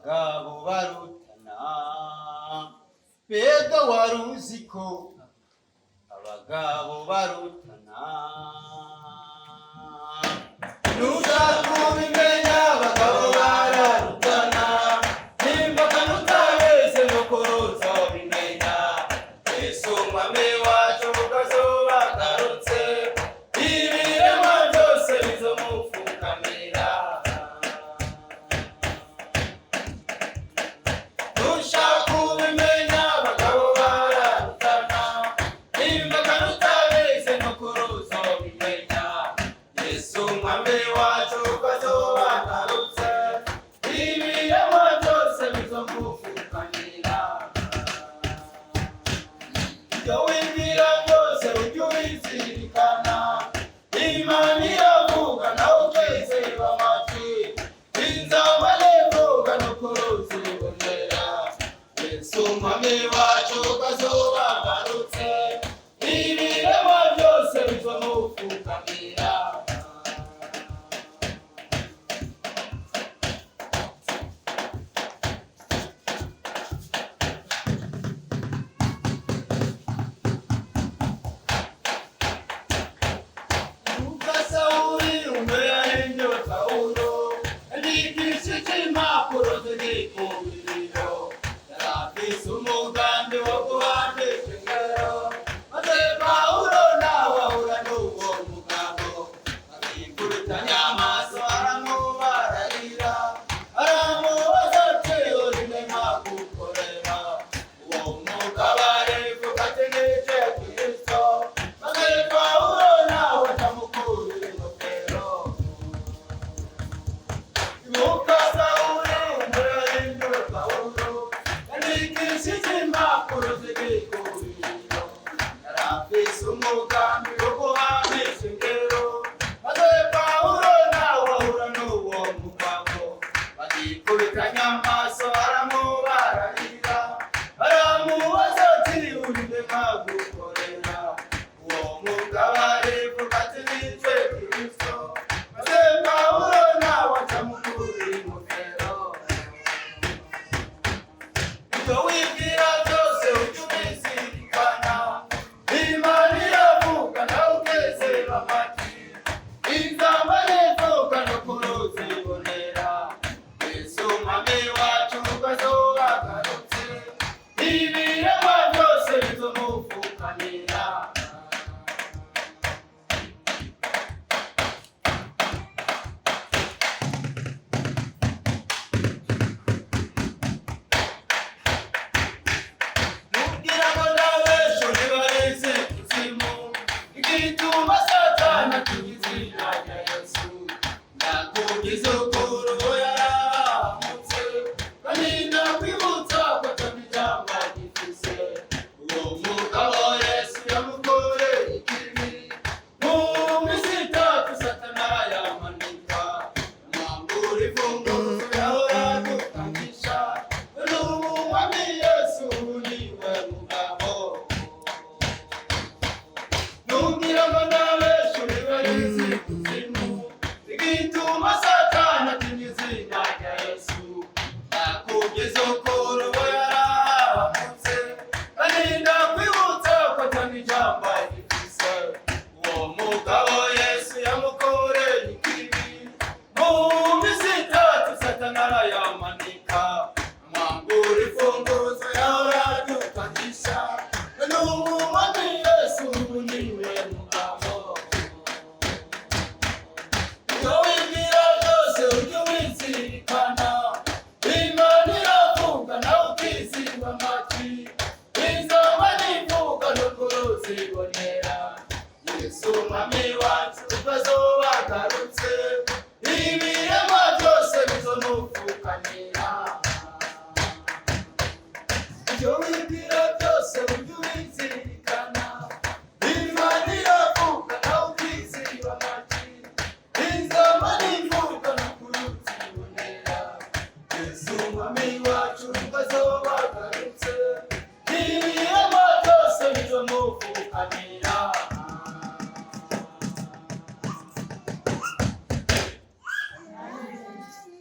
abagabo barutana mbega wari uzi ko abagabo barutana nushaka kubimenya abagabo bararutana nimba nutabese nukuruza bimenya Yesu mwami wacu ukazoba agarutse ibiremwa byose bizomupfukamira nushaka kubimenya abagabo bararutana nimba nutabese nukuruza bimenya Yesu mwami wacu ukazoba agarutse ibiremwa byose bizomupfukamira Yo wibwira byose ujye ubizirikana Imana iravuga nawe ukwizera amatwi inzamba n'ivuga n'ukuruzi bibonera Yesu mwami wacu ukazoba agarutse ibiremwa byose bizomupfukamira Yesu mwami wacu ukazoba agarutse ibiremwa byose bizomupfukamira Ibyo wibwira byose ujye ubizirikana Imana iravuga nawe ukiziba amatwi inzamba n'ivuga n'ukuruti ibonera Yesu mwami